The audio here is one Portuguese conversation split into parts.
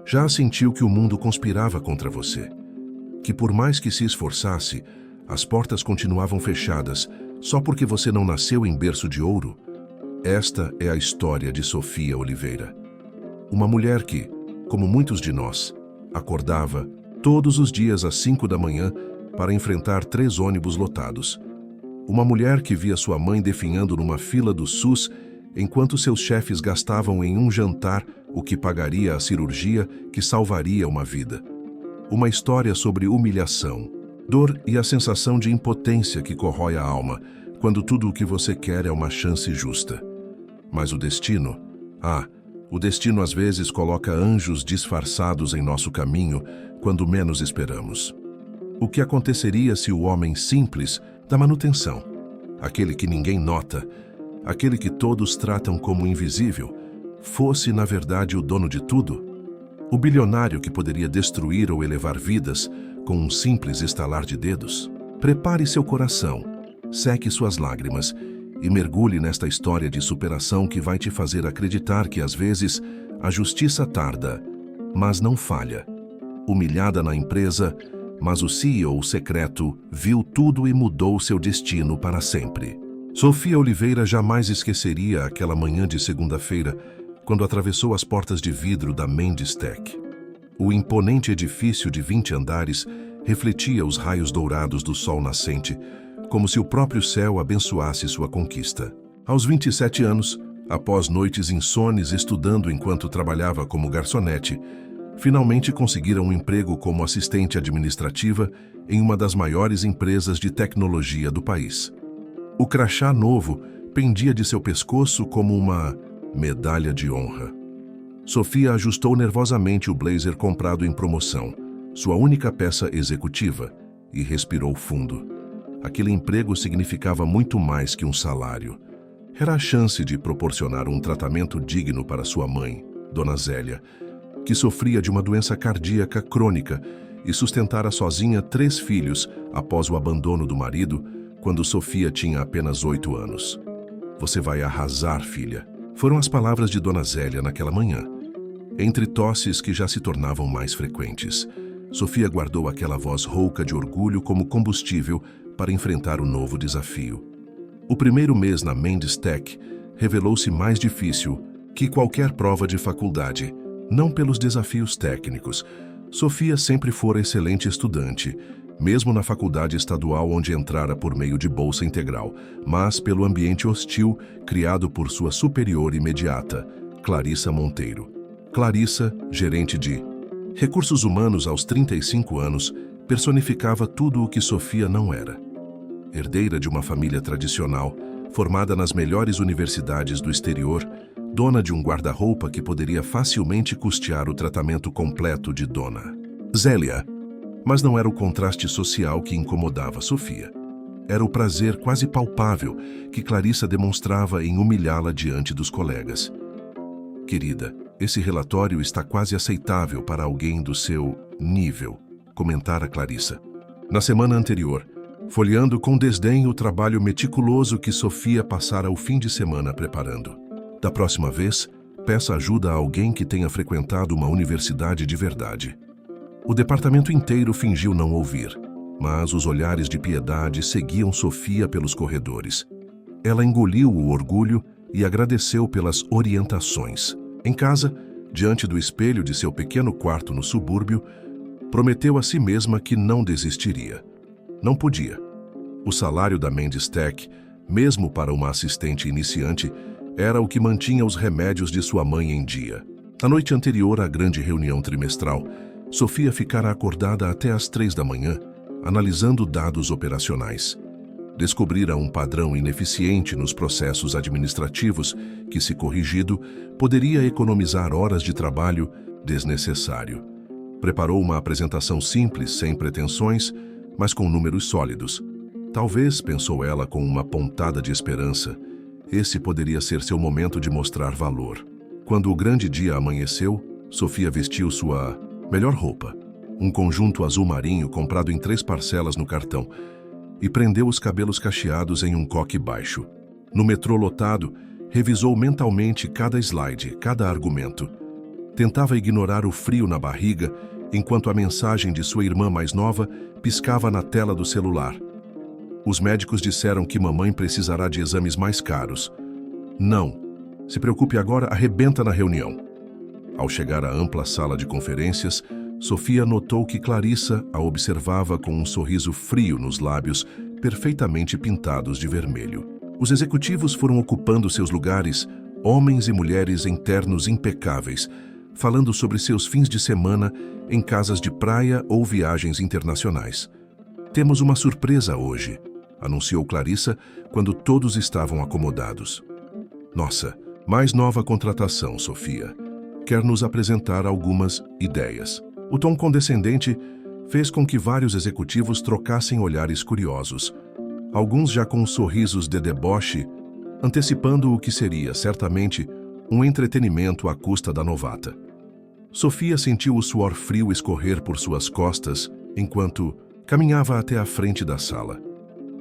Já sentiu que o mundo conspirava contra você? Que por mais que se esforçasse, as portas continuavam fechadas só porque você não nasceu em berço de ouro? Esta é a história de Sofia Oliveira. Uma mulher que, como muitos de nós, acordava todos os dias às 5 da manhã para enfrentar 3 ônibus lotados. Uma mulher que via sua mãe definhando numa fila do SUS enquanto seus chefes gastavam em um jantar o que pagaria a cirurgia que salvaria uma vida. Uma história sobre humilhação, dor e a sensação de impotência que corrói a alma quando tudo o que você quer é uma chance justa. Mas o destino às vezes coloca anjos disfarçados em nosso caminho quando menos esperamos. O que aconteceria se o homem simples da manutenção, aquele que ninguém nota, aquele que todos tratam como invisível, fosse na verdade o dono de tudo? O bilionário que poderia destruir ou elevar vidas com um simples estalar de dedos? Prepare seu coração, seque suas lágrimas e mergulhe nesta história de superação que vai te fazer acreditar que às vezes a justiça tarda, mas não falha. Humilhada na empresa, mas o CEO secreto viu tudo e mudou seu destino para sempre. Sofia Oliveira jamais esqueceria aquela manhã de segunda-feira, quando atravessou as portas de vidro da Mendes Tech. O imponente edifício de 20 andares refletia os raios dourados do sol nascente, como se o próprio céu abençoasse sua conquista. Aos 27 anos, após noites insones estudando enquanto trabalhava como garçonete, finalmente conseguira um emprego como assistente administrativa em uma das maiores empresas de tecnologia do país. O crachá novo pendia de seu pescoço como uma medalha de honra. Sofia ajustou nervosamente o blazer comprado em promoção, sua única peça executiva, e respirou fundo. Aquele emprego significava muito mais que um salário. Era a chance de proporcionar um tratamento digno para sua mãe, Dona Zélia, que sofria de uma doença cardíaca crônica e sustentara sozinha 3 filhos após o abandono do marido, quando Sofia tinha apenas 8 anos. "Você vai arrasar, filha", foram as palavras de Dona Zélia naquela manhã. Entre tosses que já se tornavam mais frequentes, Sofia guardou aquela voz rouca de orgulho como combustível para enfrentar o novo desafio. O primeiro mês na Mendes Tech revelou-se mais difícil que qualquer prova de faculdade, não pelos desafios técnicos. Sofia sempre fora excelente estudante, mesmo na faculdade estadual onde entrara por meio de bolsa integral, mas pelo ambiente hostil criado por sua superior imediata, Clarissa Monteiro. Clarissa, gerente de recursos humanos aos 35 anos, personificava tudo o que Sofia não era. Herdeira de uma família tradicional, formada nas melhores universidades do exterior, dona de um guarda-roupa que poderia facilmente custear o tratamento completo de Dona Zélia. Mas não era o contraste social que incomodava Sofia. Era o prazer quase palpável que Clarissa demonstrava em humilhá-la diante dos colegas. "Querida, esse relatório está quase aceitável para alguém do seu nível", comentara Clarissa. Na semana anterior, folheando com desdém o trabalho meticuloso que Sofia passara o fim de semana preparando. "Da próxima vez, peça ajuda a alguém que tenha frequentado uma universidade de verdade." O departamento inteiro fingiu não ouvir, mas os olhares de piedade seguiam Sofia pelos corredores. Ela engoliu o orgulho e agradeceu pelas orientações. Em casa, diante do espelho de seu pequeno quarto no subúrbio, prometeu a si mesma que não desistiria. Não podia. O salário da Mendes Tech, mesmo para uma assistente iniciante, era o que mantinha os remédios de sua mãe em dia. Na noite anterior à grande reunião trimestral, Sofia ficara acordada até às 3 da manhã, analisando dados operacionais. Descobrira um padrão ineficiente nos processos administrativos que, se corrigido, poderia economizar horas de trabalho desnecessário. Preparou uma apresentação simples, sem pretensões, mas com números sólidos. Talvez, pensou ela com uma pontada de esperança, esse poderia ser seu momento de mostrar valor. Quando o grande dia amanheceu, Sofia vestiu sua melhor roupa, um conjunto azul marinho comprado em 3 parcelas no cartão, e prendeu os cabelos cacheados em um coque baixo. No metrô lotado, revisou mentalmente cada slide, cada argumento. Tentava ignorar o frio na barriga, enquanto a mensagem de sua irmã mais nova piscava na tela do celular. Os médicos disseram que mamãe precisará de exames mais caros. Não. Se preocupe agora, arrebenta na reunião. Ao chegar à ampla sala de conferências, Sofia notou que Clarissa a observava com um sorriso frio nos lábios, perfeitamente pintados de vermelho. Os executivos foram ocupando seus lugares, homens e mulheres em ternos impecáveis, falando sobre seus fins de semana em casas de praia ou viagens internacionais. Temos uma surpresa hoje, anunciou Clarissa quando todos estavam acomodados. Nossa, mais nova contratação, Sofia. Quer nos apresentar algumas ideias. O tom condescendente fez com que vários executivos trocassem olhares curiosos, alguns já com sorrisos de deboche, antecipando o que seria, certamente, um entretenimento à custa da novata. Sofia sentiu o suor frio escorrer por suas costas enquanto caminhava até a frente da sala.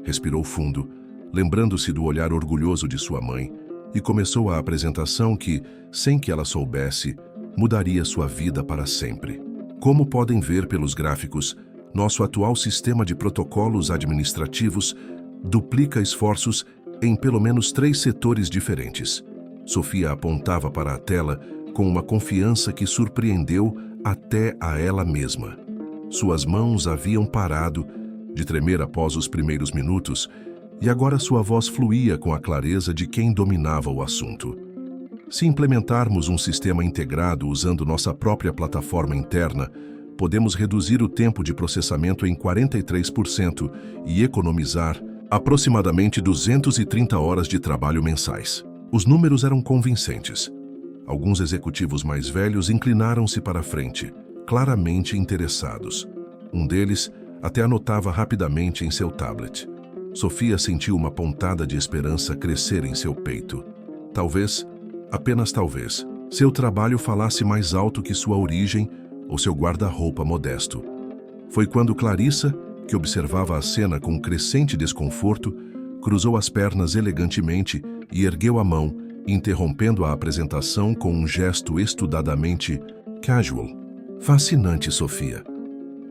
Respirou fundo, lembrando-se do olhar orgulhoso de sua mãe, e começou a apresentação que, sem que ela soubesse, mudaria sua vida para sempre. Como podem ver pelos gráficos, nosso atual sistema de protocolos administrativos duplica esforços em pelo menos 3 setores diferentes. Sofia apontava para a tela com uma confiança que surpreendeu até a ela mesma. Suas mãos haviam parado de tremer após os primeiros minutos, e agora sua voz fluía com a clareza de quem dominava o assunto. Se implementarmos um sistema integrado usando nossa própria plataforma interna, podemos reduzir o tempo de processamento em 43% e economizar aproximadamente 230 horas de trabalho mensais. Os números eram convincentes. Alguns executivos mais velhos inclinaram-se para a frente, claramente interessados. Um deles até anotava rapidamente em seu tablet. Sofia sentiu uma pontada de esperança crescer em seu peito. Talvez, apenas talvez, seu trabalho falasse mais alto que sua origem ou seu guarda-roupa modesto. Foi quando Clarissa, que observava a cena com crescente desconforto, cruzou as pernas elegantemente e ergueu a mão, interrompendo a apresentação com um gesto estudadamente casual. Fascinante, Sofia.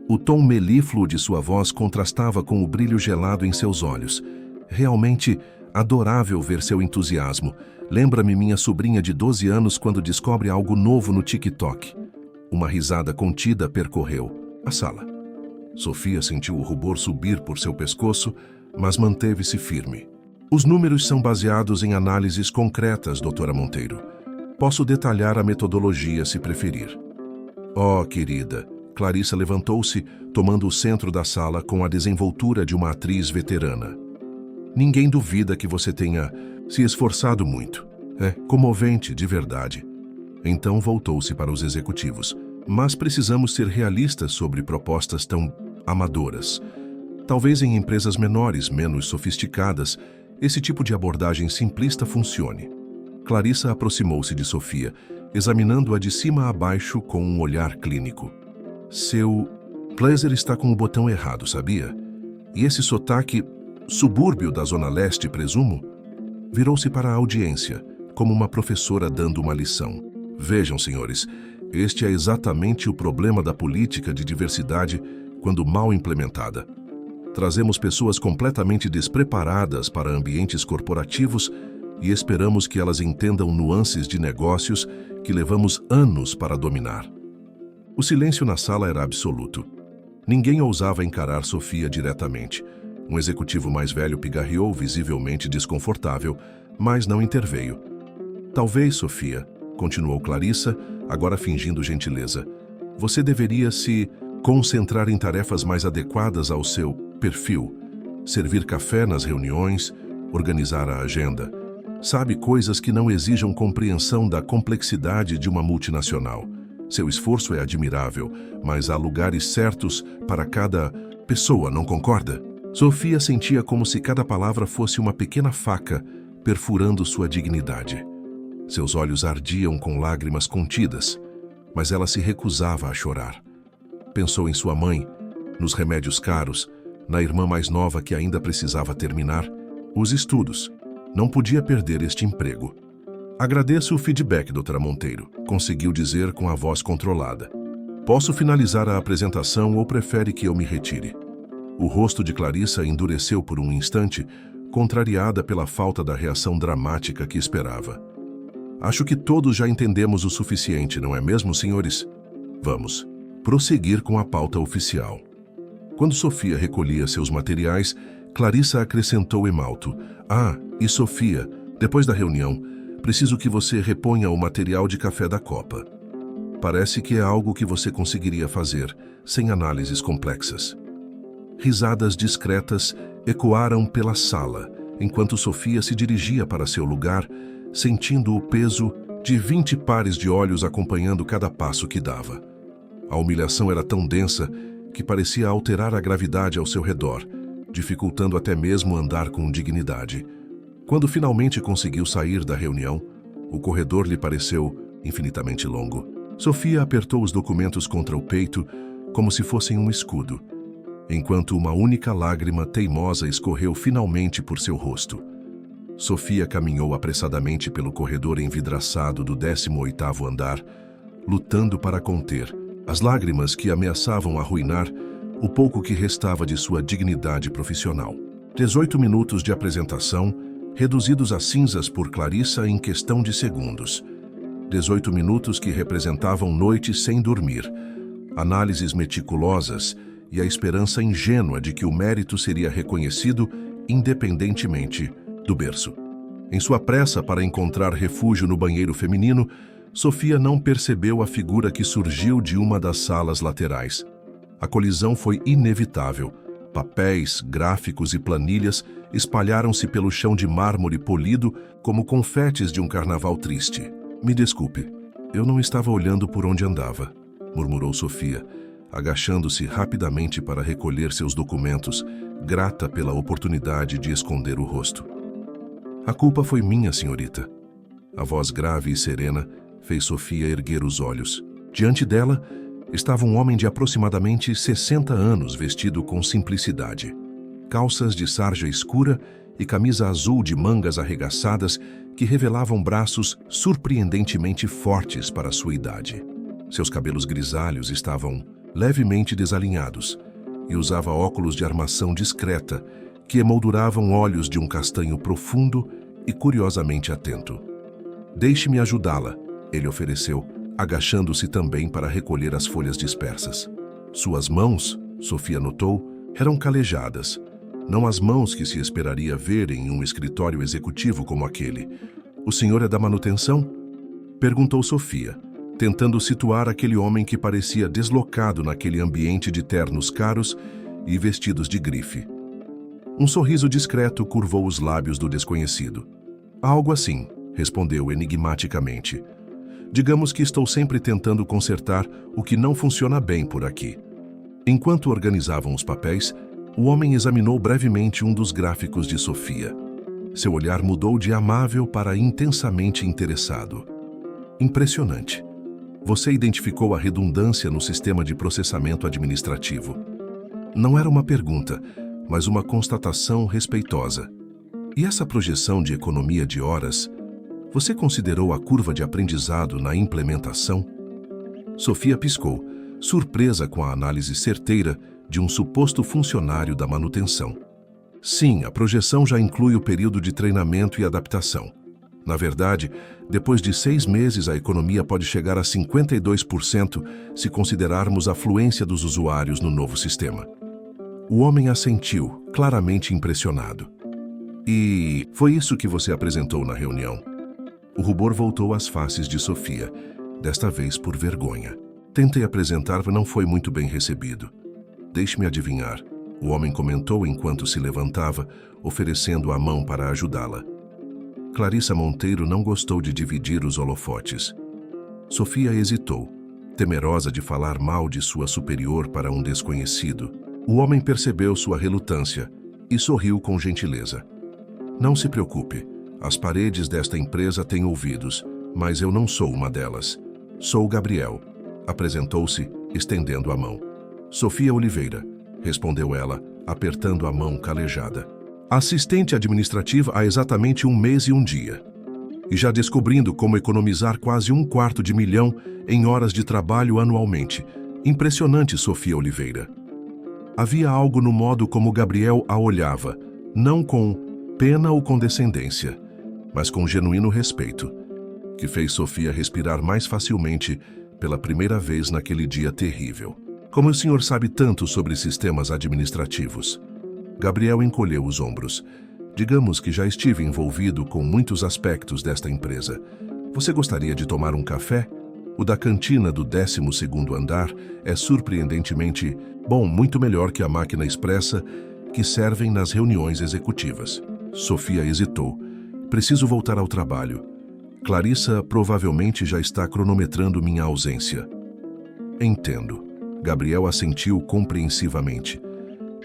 O tom melífluo de sua voz contrastava com o brilho gelado em seus olhos. Realmente adorável ver seu entusiasmo. Lembra-me minha sobrinha de 12 anos quando descobre algo novo no TikTok. Uma risada contida percorreu a sala. Sofia sentiu o rubor subir por seu pescoço, mas manteve-se firme. Os números são baseados em análises concretas, doutora Monteiro. Posso detalhar a metodologia se preferir. Oh, querida. Clarissa levantou-se, tomando o centro da sala com a desenvoltura de uma atriz veterana. Ninguém duvida que você tenha se esforçado muito. É comovente, de verdade. Então voltou-se para os executivos. Mas precisamos ser realistas sobre propostas tão amadoras. Talvez em empresas menores, menos sofisticadas, esse tipo de abordagem simplista funcione. Clarissa aproximou-se de Sofia, examinando-a de cima a baixo com um olhar clínico. Seu blazer está com o botão errado, sabia? E esse sotaque subúrbio da Zona Leste, presumo? Virou-se para a audiência, como uma professora dando uma lição. Vejam, senhores, este é exatamente o problema da política de diversidade quando mal implementada. Trazemos pessoas completamente despreparadas para ambientes corporativos e esperamos que elas entendam nuances de negócios que levamos anos para dominar. O silêncio na sala era absoluto. Ninguém ousava encarar Sofia diretamente. Um executivo mais velho pigarreou, visivelmente desconfortável, mas não interveio. Talvez, Sofia, continuou Clarissa, agora fingindo gentileza, você deveria se concentrar em tarefas mais adequadas ao seu perfil. Servir café nas reuniões, organizar a agenda. Sabe, coisas que não exijam compreensão da complexidade de uma multinacional. Seu esforço é admirável, mas há lugares certos para cada pessoa, não concorda? Sofia sentia como se cada palavra fosse uma pequena faca, perfurando sua dignidade. Seus olhos ardiam com lágrimas contidas, mas ela se recusava a chorar. Pensou em sua mãe, nos remédios caros, na irmã mais nova que ainda precisava terminar os estudos. Não podia perder este emprego. Agradeço o feedback, doutora Monteiro, conseguiu dizer com a voz controlada. Posso finalizar a apresentação ou prefere que eu me retire? O rosto de Clarissa endureceu por um instante, contrariada pela falta da reação dramática que esperava. Acho que todos já entendemos o suficiente, não é mesmo, senhores? Vamos prosseguir com a pauta oficial. Quando Sofia recolhia seus materiais, Clarissa acrescentou em alto: e Sofia, depois da reunião, preciso que você reponha o material de café da copa. Parece que é algo que você conseguiria fazer, sem análises complexas. Risadas discretas ecoaram pela sala, enquanto Sofia se dirigia para seu lugar, sentindo o peso de 20 pares de olhos acompanhando cada passo que dava. A humilhação era tão densa que parecia alterar a gravidade ao seu redor, dificultando até mesmo andar com dignidade. Quando finalmente conseguiu sair da reunião, o corredor lhe pareceu infinitamente longo. Sofia apertou os documentos contra o peito como se fossem um escudo, enquanto uma única lágrima teimosa escorreu finalmente por seu rosto. Sofia caminhou apressadamente pelo corredor envidraçado do 18º andar, lutando para conter as lágrimas que ameaçavam arruinar o pouco que restava de sua dignidade profissional. 18 minutos de apresentação, reduzidos a cinzas por Clarissa em questão de segundos. 18 minutos que representavam noites sem dormir, análises meticulosas e a esperança ingênua de que o mérito seria reconhecido independentemente do berço. Em sua pressa para encontrar refúgio no banheiro feminino, Sofia não percebeu a figura que surgiu de uma das salas laterais. A colisão foi inevitável. Papéis, gráficos e planilhas espalharam-se pelo chão de mármore polido como confetes de um carnaval triste. Me desculpe, eu não estava olhando por onde andava, murmurou Sofia, agachando-se rapidamente para recolher seus documentos, grata pela oportunidade de esconder o rosto. A culpa foi minha, senhorita. A voz grave e serena fez Sofia erguer os olhos. Diante dela estava um homem de aproximadamente 60 anos vestido com simplicidade. Calças de sarja escura e camisa azul de mangas arregaçadas que revelavam braços surpreendentemente fortes para sua idade. Seus cabelos grisalhos estavam levemente desalinhados e usava óculos de armação discreta que emolduravam olhos de um castanho profundo e curiosamente atento. Deixe-me ajudá-la, ele ofereceu, agachando-se também para recolher as folhas dispersas. Suas mãos, Sofia notou, eram calejadas, não as mãos que se esperaria ver em um escritório executivo como aquele. O senhor é da manutenção? Perguntou Sofia, tentando situar aquele homem que parecia deslocado naquele ambiente de ternos caros e vestidos de grife. Um sorriso discreto curvou os lábios do desconhecido. Algo assim, respondeu enigmaticamente. Digamos que estou sempre tentando consertar o que não funciona bem por aqui. Enquanto organizavam os papéis, o homem examinou brevemente um dos gráficos de Sofia. Seu olhar mudou de amável para intensamente interessado. Impressionante. Você identificou a redundância no sistema de processamento administrativo. Não era uma pergunta, mas uma constatação respeitosa. E essa projeção de economia de horas, você considerou a curva de aprendizado na implementação? Sofia piscou, surpresa com a análise certeira de um suposto funcionário da manutenção. Sim, a projeção já inclui o período de treinamento e adaptação. Na verdade, depois de 6 meses a economia pode chegar a 52% se considerarmos a fluência dos usuários no novo sistema. O homem assentiu, claramente impressionado. E foi isso que você apresentou na reunião? O rubor voltou às faces de Sofia, desta vez por vergonha. Tentei apresentar, mas não foi muito bem recebido. Deixe-me adivinhar, o homem comentou enquanto se levantava, oferecendo a mão para ajudá-la. Clarissa Monteiro não gostou de dividir os holofotes. Sofia hesitou, temerosa de falar mal de sua superior para um desconhecido. O homem percebeu sua relutância e sorriu com gentileza. Não se preocupe, as paredes desta empresa têm ouvidos, mas eu não sou uma delas. Sou Gabriel. Apresentou-se, estendendo a mão. Sofia Oliveira, respondeu ela, apertando a mão calejada. Assistente administrativa há exatamente 1 mês e 1 dia. e já descobrindo como economizar quase R$ 250.000 em horas de trabalho anualmente. Impressionante, Sofia Oliveira. Havia algo no modo como Gabriel a olhava, não com pena ou condescendência, mas com genuíno respeito, que fez Sofia respirar mais facilmente pela primeira vez naquele dia terrível. Como o senhor sabe tanto sobre sistemas administrativos? Gabriel encolheu os ombros. Digamos que já estive envolvido com muitos aspectos desta empresa. Você gostaria de tomar um café? O da cantina do 12º andar é surpreendentemente bom, muito melhor que a máquina expressa que servem nas reuniões executivas. Sofia hesitou. Preciso voltar ao trabalho. Clarissa provavelmente já está cronometrando minha ausência. Entendo. Gabriel assentiu compreensivamente.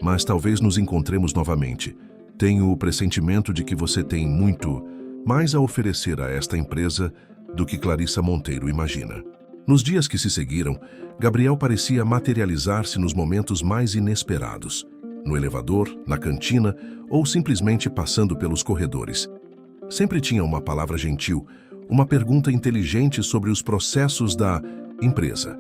Mas talvez nos encontremos novamente. Tenho o pressentimento de que você tem muito mais a oferecer a esta empresa do que Clarissa Monteiro imagina. Nos dias que se seguiram, Gabriel parecia materializar-se nos momentos mais inesperados. No elevador, na cantina ou simplesmente passando pelos corredores. Sempre tinha uma palavra gentil, uma pergunta inteligente sobre os processos da empresa,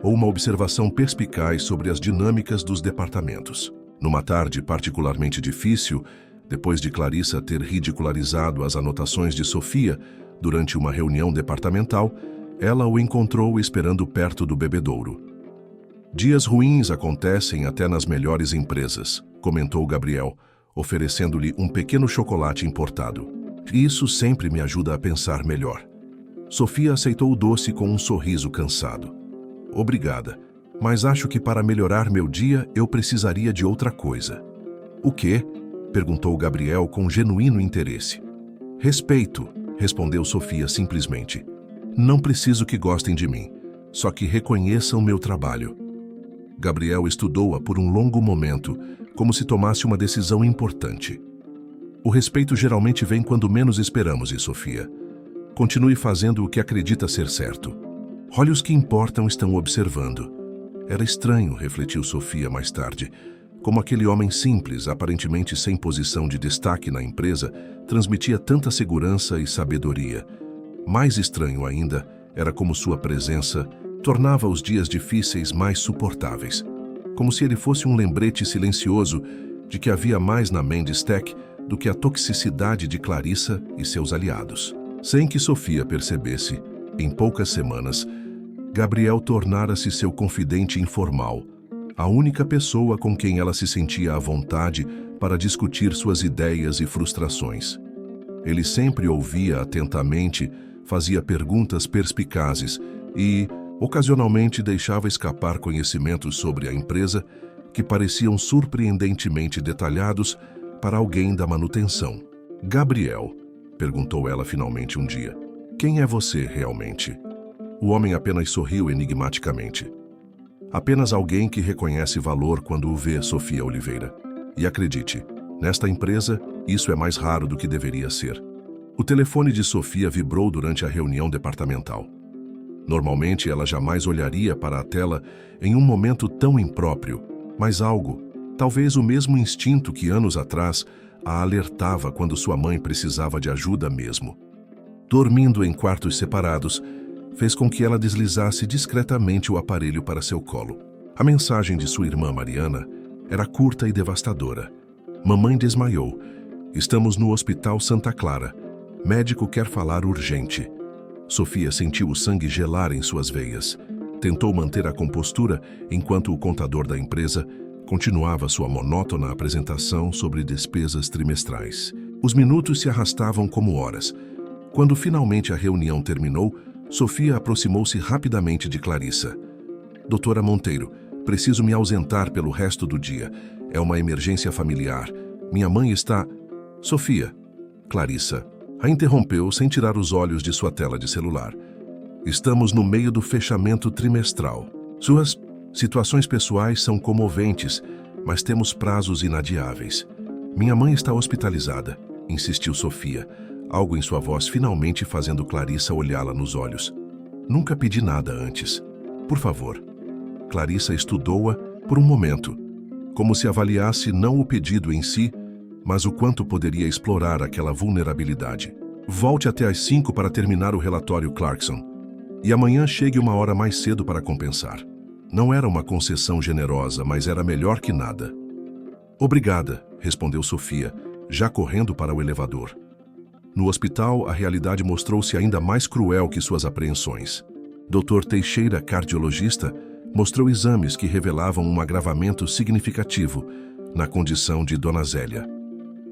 ou uma observação perspicaz sobre as dinâmicas dos departamentos. Numa tarde particularmente difícil, depois de Clarissa ter ridicularizado as anotações de Sofia durante uma reunião departamental, ela o encontrou esperando perto do bebedouro. Dias ruins acontecem até nas melhores empresas, comentou Gabriel, oferecendo-lhe um pequeno chocolate importado. Isso sempre me ajuda a pensar melhor. Sofia aceitou o doce com um sorriso cansado. Obrigada, mas acho que para melhorar meu dia eu precisaria de outra coisa. O quê? Perguntou Gabriel com genuíno interesse. Respeito, respondeu Sofia simplesmente. Não preciso que gostem de mim, só que reconheçam meu trabalho. Gabriel estudou-a por um longo momento, como se tomasse uma decisão importante. O respeito geralmente vem quando menos esperamos, e Sofia. Continue fazendo o que acredita ser certo. Olhos que importam estão observando. Era estranho, refletiu Sofia mais tarde, como aquele homem simples, aparentemente sem posição de destaque na empresa, transmitia tanta segurança e sabedoria. Mais estranho ainda era como sua presença tornava os dias difíceis mais suportáveis. Como se ele fosse um lembrete silencioso de que havia mais na Mendes Tech do que a toxicidade de Clarissa e seus aliados. Sem que Sofia percebesse, em poucas semanas, Gabriel tornara-se seu confidente informal, a única pessoa com quem ela se sentia à vontade para discutir suas ideias e frustrações. Ele sempre ouvia atentamente, fazia perguntas perspicazes e, ocasionalmente, deixava escapar conhecimentos sobre a empresa que pareciam surpreendentemente detalhados para alguém da manutenção. Gabriel, perguntou ela finalmente um dia, quem é você realmente? O homem apenas sorriu enigmaticamente. Apenas alguém que reconhece valor quando o vê, Sofia Oliveira. E acredite, nesta empresa, isso é mais raro do que deveria ser. O telefone de Sofia vibrou durante a reunião departamental. Normalmente, ela jamais olharia para a tela em um momento tão impróprio, mas algo, talvez o mesmo instinto que anos atrás a alertava quando sua mãe precisava de ajuda mesmo. Dormindo em quartos separados, fez com que ela deslizasse discretamente o aparelho para seu colo. A mensagem de sua irmã Mariana era curta e devastadora. Mamãe desmaiou. Estamos no Hospital Santa Clara. Médico quer falar urgente. Sofia sentiu o sangue gelar em suas veias. Tentou manter a compostura enquanto o contador da empresa continuava sua monótona apresentação sobre despesas trimestrais. Os minutos se arrastavam como horas. Quando finalmente a reunião terminou, Sofia aproximou-se rapidamente de Clarissa. Doutora Monteiro, preciso me ausentar pelo resto do dia. É uma emergência familiar. Minha mãe está... Sofia. Clarissa a interrompeu sem tirar os olhos de sua tela de celular. Estamos no meio do fechamento trimestral. Suas situações pessoais são comoventes, mas temos prazos inadiáveis. Minha mãe está hospitalizada, insistiu Sofia, algo em sua voz finalmente fazendo Clarissa olhá-la nos olhos. Nunca pedi nada antes. Por favor. Clarissa estudou-a por um momento, como se avaliasse não o pedido em si, mas o quanto poderia explorar aquela vulnerabilidade. Volte até às 5 para terminar o relatório, Clarkson. E amanhã chegue uma hora mais cedo para compensar. Não era uma concessão generosa, mas era melhor que nada. Obrigada, respondeu Sofia, já correndo para o elevador. No hospital, a realidade mostrou-se ainda mais cruel que suas apreensões. Dr. Teixeira, cardiologista, mostrou exames que revelavam um agravamento significativo na condição de Dona Zélia.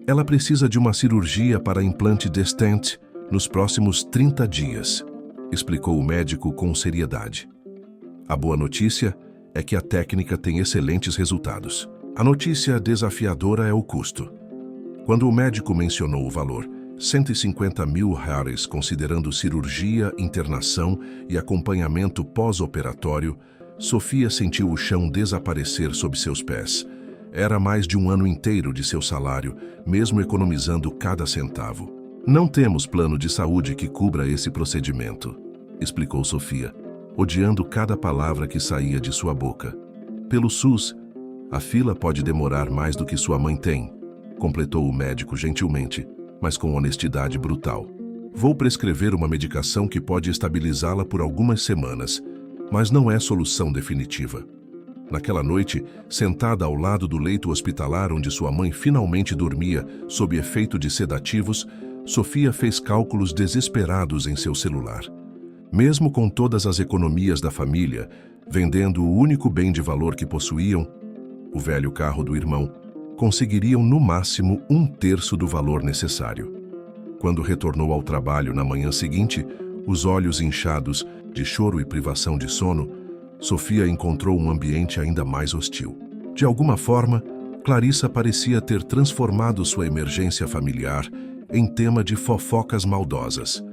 Ela precisa de uma cirurgia para implante de stent nos próximos 30 dias, explicou o médico com seriedade. A boa notícia é que a técnica tem excelentes resultados. A notícia desafiadora é o custo. Quando o médico mencionou o valor, R$150 mil, considerando cirurgia, internação e acompanhamento pós-operatório, Sofia sentiu o chão desaparecer sob seus pés. Era mais de um ano inteiro de seu salário, mesmo economizando cada centavo. Não temos plano de saúde que cubra esse procedimento, explicou Sofia, odiando cada palavra que saía de sua boca. Pelo SUS, a fila pode demorar mais do que sua mãe tem, completou o médico gentilmente, mas com honestidade brutal. Vou prescrever uma medicação que pode estabilizá-la por algumas semanas, mas não é solução definitiva. Naquela noite, sentada ao lado do leito hospitalar onde sua mãe finalmente dormia sob efeito de sedativos, Sofia fez cálculos desesperados em seu celular. Mesmo com todas as economias da família, vendendo o único bem de valor que possuíam, o velho carro do irmão, conseguiriam no máximo 1/3 do valor necessário. Quando retornou ao trabalho na manhã seguinte, os olhos inchados de choro e privação de sono, Sofia encontrou um ambiente ainda mais hostil. De alguma forma, Clarissa parecia ter transformado sua emergência familiar em tema de fofocas maldosas.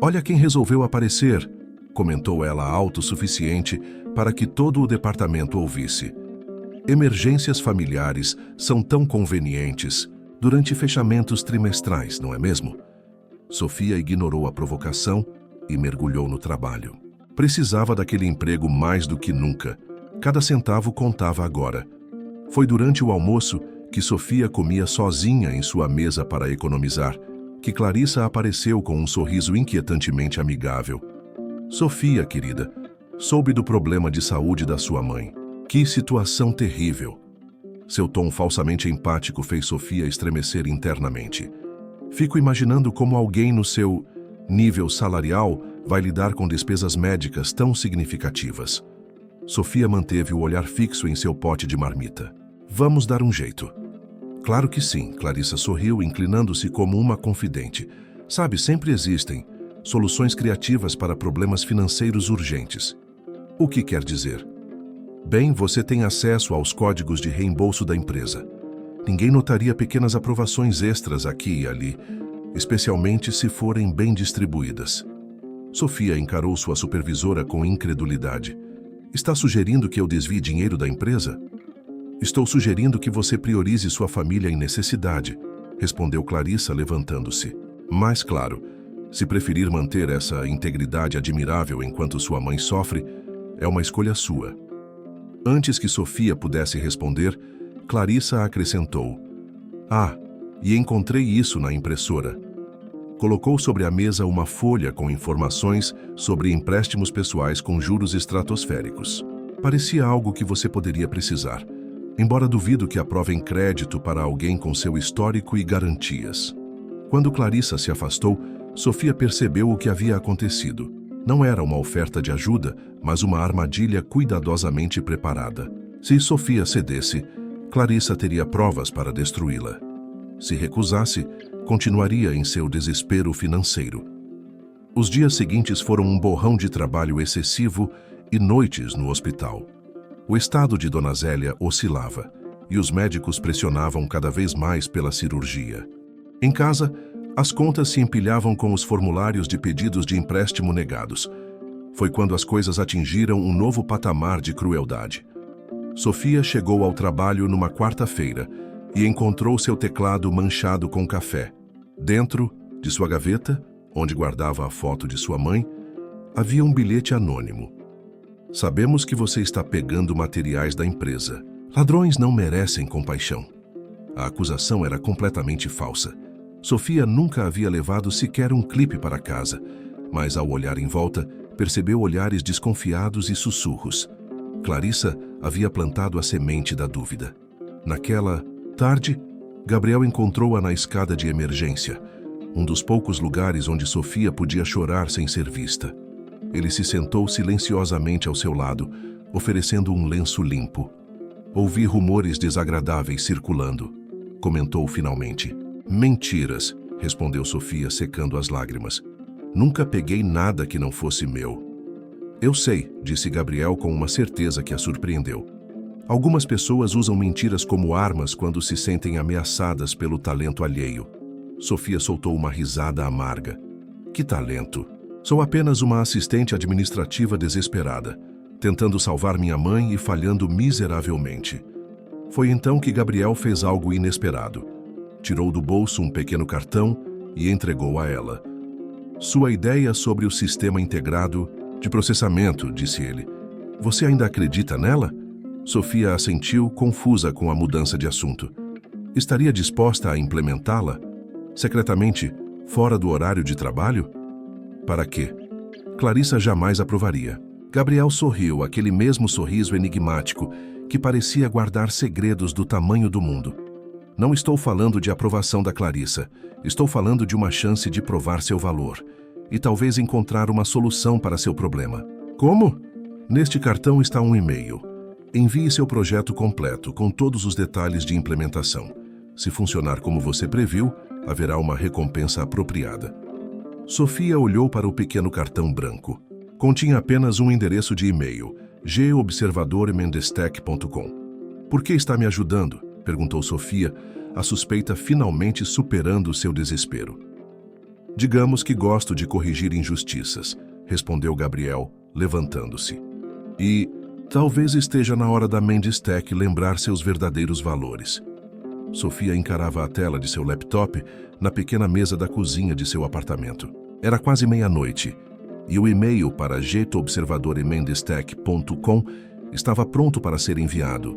"Olha quem resolveu aparecer", comentou ela autossuficiente para que todo o departamento ouvisse. Emergências familiares são tão convenientes durante fechamentos trimestrais, não é mesmo? Sofia ignorou a provocação e mergulhou no trabalho. Precisava daquele emprego mais do que nunca. Cada centavo contava agora. Foi durante o almoço, que Sofia comia sozinha em sua mesa para economizar, que Clarissa apareceu com um sorriso inquietantemente amigável. "Sofia, querida, soube do problema de saúde da sua mãe. Que situação terrível." Seu tom falsamente empático fez Sofia estremecer internamente. "Fico imaginando como alguém no seu nível salarial vai lidar com despesas médicas tão significativas." Sofia manteve o olhar fixo em seu pote de marmita. "Vamos dar um jeito." "Claro que sim", Clarissa sorriu, inclinando-se como uma confidente. "Sabe, sempre existem soluções criativas para problemas financeiros urgentes." "O que quer dizer?" "Bem, você tem acesso aos códigos de reembolso da empresa. Ninguém notaria pequenas aprovações extras aqui e ali, especialmente se forem bem distribuídas." Sofia encarou sua supervisora com incredulidade. "Está sugerindo que eu desvie dinheiro da empresa?" "Estou sugerindo que você priorize sua família em necessidade", respondeu Clarissa, levantando-se. "Mas, claro, se preferir manter essa integridade admirável enquanto sua mãe sofre, é uma escolha sua." Antes que Sofia pudesse responder, Clarissa acrescentou: "Ah, e encontrei isso na impressora." Colocou sobre a mesa uma folha com informações sobre empréstimos pessoais com juros estratosféricos. "Parecia algo que você poderia precisar, embora duvido que aprovem crédito para alguém com seu histórico e garantias." Quando Clarissa se afastou, Sofia percebeu o que havia acontecido. Não era uma oferta de ajuda, mas uma armadilha cuidadosamente preparada. Se Sofia cedesse, Clarissa teria provas para destruí-la. Se recusasse, continuaria em seu desespero financeiro. Os dias seguintes foram um borrão de trabalho excessivo e noites no hospital. O estado de Dona Zélia oscilava, e os médicos pressionavam cada vez mais pela cirurgia. Em casa, as contas se empilhavam com os formulários de pedidos de empréstimo negados. Foi quando as coisas atingiram um novo patamar de crueldade. Sofia chegou ao trabalho numa quarta-feira e encontrou seu teclado manchado com café. Dentro de sua gaveta, onde guardava a foto de sua mãe, havia um bilhete anônimo. "Sabemos que você está pegando materiais da empresa. Ladrões não merecem compaixão." A acusação era completamente falsa. Sofia nunca havia levado sequer um clipe para casa, mas ao olhar em volta, percebeu olhares desconfiados e sussurros. Clarissa havia plantado a semente da dúvida. Naquela tarde, Gabriel encontrou-a na escada de emergência, um dos poucos lugares onde Sofia podia chorar sem ser vista. Ele se sentou silenciosamente ao seu lado, oferecendo um lenço limpo. Ouvi rumores desagradáveis circulando, comentou finalmente. Mentiras, respondeu Sofia, secando as lágrimas. Nunca peguei nada que não fosse meu. Eu sei, disse Gabriel com uma certeza que a surpreendeu. Algumas pessoas usam mentiras como armas quando se sentem ameaçadas pelo talento alheio. Sofia soltou uma risada amarga. Que talento? Sou apenas uma assistente administrativa desesperada, tentando salvar minha mãe e falhando miseravelmente. Foi então que Gabriel fez algo inesperado. Tirou do bolso um pequeno cartão e entregou a ela. Sua ideia sobre o sistema integrado de processamento, disse ele. Você ainda acredita nela? Sofia assentiu, confusa com a mudança de assunto. Estaria disposta a implementá-la? Secretamente, fora do horário de trabalho? Para quê? Clarissa jamais aprovaria. Gabriel sorriu, aquele mesmo sorriso enigmático que parecia guardar segredos do tamanho do mundo. Não estou falando de aprovação da Clarissa. Estou falando de uma chance de provar seu valor e talvez encontrar uma solução para seu problema. Como? Neste cartão está um e-mail. Envie seu projeto completo, com todos os detalhes de implementação. Se funcionar como você previu, haverá uma recompensa apropriada. Sofia olhou para o pequeno cartão branco. Continha apenas um endereço de e-mail, gobservadoremendestec.com. Por que está me ajudando? Perguntou Sofia, a suspeita finalmente superando seu desespero. Digamos que gosto de corrigir injustiças, respondeu Gabriel, levantando-se. E talvez esteja na hora da Mendestec lembrar seus verdadeiros valores. Sofia encarava a tela de seu laptop na pequena mesa da cozinha de seu apartamento. Era quase meia-noite e o e-mail para gobservadoremendestec.com estava pronto para ser enviado.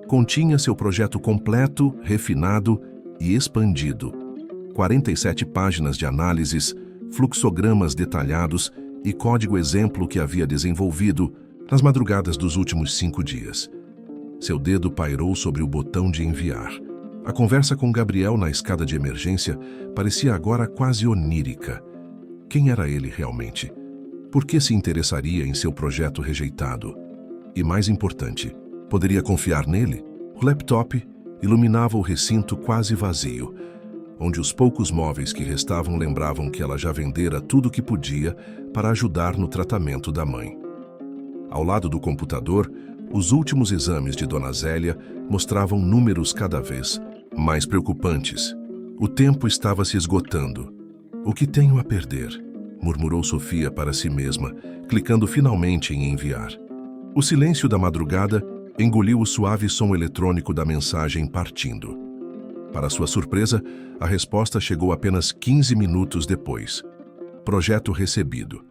Continha seu projeto completo, refinado e expandido. 47 páginas de análises, fluxogramas detalhados e código exemplo que havia desenvolvido nas madrugadas dos últimos 5 dias. Seu dedo pairou sobre o botão de enviar. A conversa com Gabriel na escada de emergência parecia agora quase onírica. Quem era ele realmente? Por que se interessaria em seu projeto rejeitado? E mais importante, poderia confiar nele? O laptop iluminava o recinto quase vazio, onde os poucos móveis que restavam lembravam que ela já vendera tudo o que podia para ajudar no tratamento da mãe. Ao lado do computador, os últimos exames de Dona Zélia mostravam números cada vez mais preocupantes. O tempo estava se esgotando. O que tenho a perder? Murmurou Sofia para si mesma, clicando finalmente em enviar. O silêncio da madrugada engoliu o suave som eletrônico da mensagem partindo. Para sua surpresa, a resposta chegou apenas 15 minutos depois. Projeto recebido.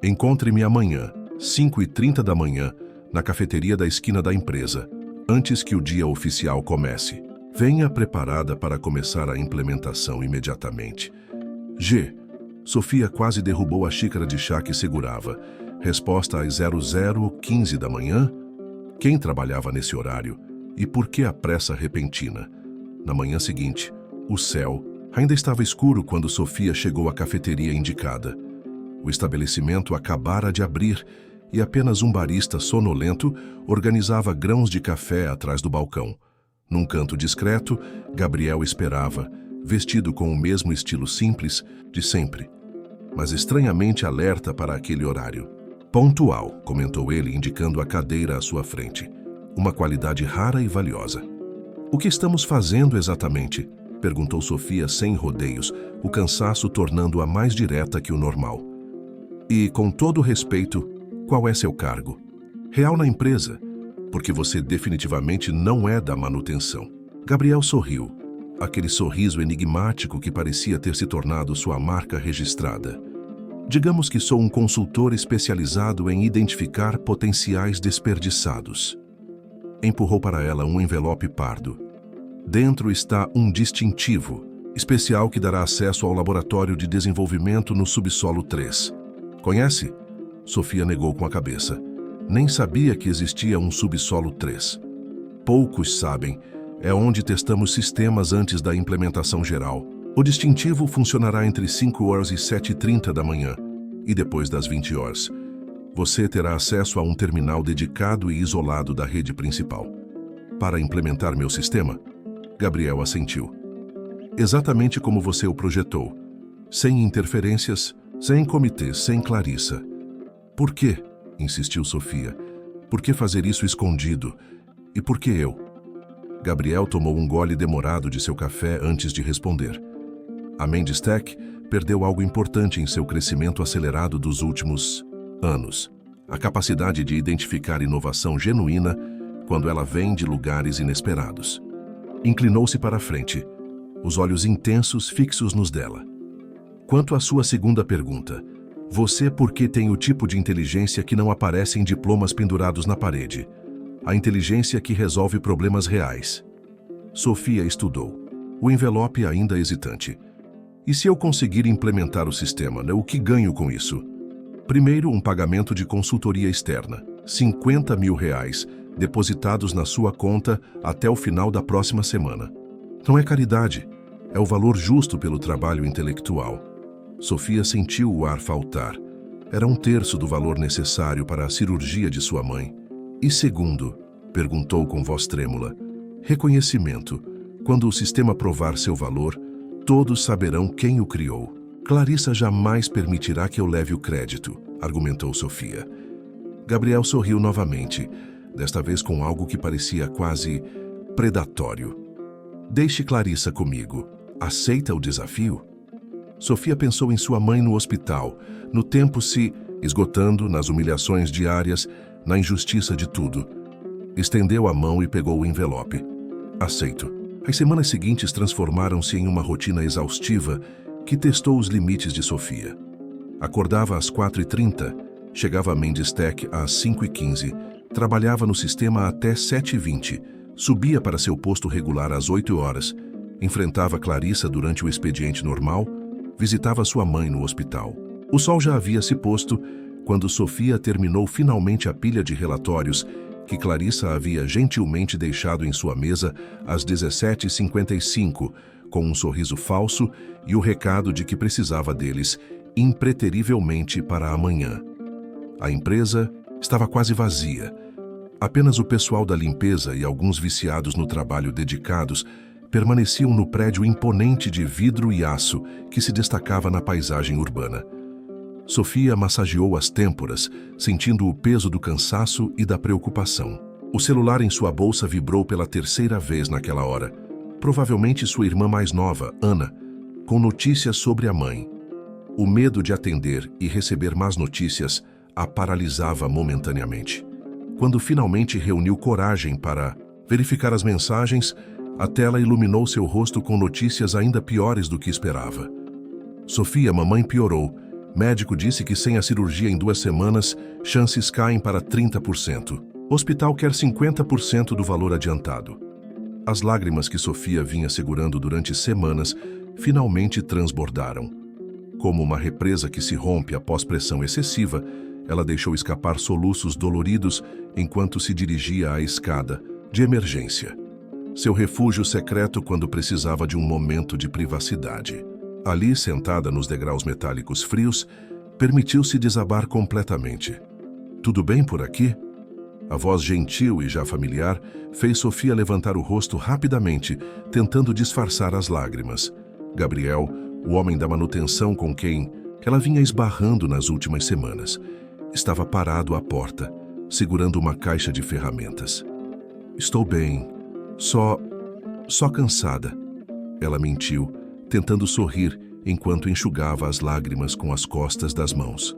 Encontre-me amanhã, 5h30 da manhã, na cafeteria da esquina da empresa, antes que o dia oficial comece. Venha preparada para começar a implementação imediatamente. G. Sofia quase derrubou a xícara de chá que segurava. Resposta às 00h15 da manhã? Quem trabalhava nesse horário? E por que a pressa repentina? Na manhã seguinte, o céu ainda estava escuro quando Sofia chegou à cafeteria indicada. O estabelecimento acabara de abrir e apenas um barista sonolento organizava grãos de café atrás do balcão. Num canto discreto, Gabriel esperava, vestido com o mesmo estilo simples de sempre, mas estranhamente alerta para aquele horário. Pontual, comentou ele, indicando a cadeira à sua frente. Uma qualidade rara e valiosa. O que estamos fazendo exatamente? Perguntou Sofia sem rodeios, o cansaço tornando-a mais direta que o normal. E, com todo respeito, qual é seu cargo? Real na empresa, porque você definitivamente não é da manutenção. Gabriel sorriu, aquele sorriso enigmático que parecia ter se tornado sua marca registrada. Digamos que sou um consultor especializado em identificar potenciais desperdiçados. Empurrou para ela um envelope pardo. Dentro está um distintivo, especial que dará acesso ao laboratório de desenvolvimento no subsolo 3. Conhece? Sofia negou com a cabeça. Nem sabia que existia um subsolo 3. Poucos sabem. É onde testamos sistemas antes da implementação geral. O distintivo funcionará entre 5 horas e 7h30 da manhã e depois das 20 horas. Você terá acesso a um terminal dedicado e isolado da rede principal. Para implementar meu sistema, Gabriel assentiu. Exatamente como você o projetou. Sem interferências, sem comitê, sem Clarissa. Por quê? Insistiu Sofia. Por que fazer isso escondido? E por que eu? Gabriel tomou um gole demorado de seu café antes de responder. A Mendistech perdeu algo importante em seu crescimento acelerado dos últimos anos. A capacidade de identificar inovação genuína quando ela vem de lugares inesperados. Inclinou-se para a frente, os olhos intensos fixos nos dela. Quanto à sua segunda pergunta, você por que tem o tipo de inteligência que não aparece em diplomas pendurados na parede? A inteligência que resolve problemas reais. Sofia estudou. O envelope ainda hesitante. E se eu conseguir implementar o sistema, o que ganho com isso? Primeiro, um pagamento de consultoria externa, R$50 mil, depositados na sua conta até o final da próxima semana. Não é caridade, é o valor justo pelo trabalho intelectual. Sofia sentiu o ar faltar. Era 1/3 do valor necessário para a cirurgia de sua mãe. E segundo, perguntou com voz trêmula, reconhecimento. Quando o sistema provar seu valor, todos saberão quem o criou. Clarissa jamais permitirá que eu leve o crédito, argumentou Sofia. Gabriel sorriu novamente, desta vez com algo que parecia quase predatório. Deixe Clarissa comigo. Aceita o desafio? Sofia pensou em sua mãe no hospital, no tempo se esgotando, nas humilhações diárias, na injustiça de tudo. Estendeu a mão e pegou o envelope. Aceito. As semanas seguintes transformaram-se em uma rotina exaustiva que testou os limites de Sofia. Acordava às 4h30, chegava a Mendistech às 5h15, trabalhava no sistema até 7h20, subia para seu posto regular às 8 horas, enfrentava Clarissa durante o expediente normal, visitava sua mãe no hospital. O sol já havia se posto quando Sofia terminou finalmente a pilha de relatórios que Clarissa havia gentilmente deixado em sua mesa às 17h55, com um sorriso falso e o recado de que precisava deles impreterivelmente para amanhã. A empresa estava quase vazia. Apenas o pessoal da limpeza e alguns viciados no trabalho dedicados permaneciam no prédio imponente de vidro e aço que se destacava na paisagem urbana. Sofia massageou as têmporas, sentindo o peso do cansaço e da preocupação. O celular em sua bolsa vibrou pela 3ª vez naquela hora. Provavelmente sua irmã mais nova, Ana, com notícias sobre a mãe. O medo de atender e receber más notícias a paralisava momentaneamente. Quando finalmente reuniu coragem para verificar as mensagens, a tela iluminou seu rosto com notícias ainda piores do que esperava. Sofia, mamãe piorou. Médico disse que sem a cirurgia em 2 semanas, chances caem para 30%. Hospital quer 50% do valor adiantado. As lágrimas que Sofia vinha segurando durante semanas finalmente transbordaram. Como uma represa que se rompe após pressão excessiva, ela deixou escapar soluços doloridos enquanto se dirigia à escada de emergência. Seu refúgio secreto quando precisava de um momento de privacidade. Ali, sentada nos degraus metálicos frios, permitiu-se desabar completamente. Tudo bem por aqui? A voz gentil e já familiar fez Sofia levantar o rosto rapidamente, tentando disfarçar as lágrimas. Gabriel, o homem da manutenção com quem ela vinha esbarrando nas últimas semanas, estava parado à porta, segurando uma caixa de ferramentas. Estou bem, só cansada. Ela mentiu, tentando sorrir enquanto enxugava as lágrimas com as costas das mãos.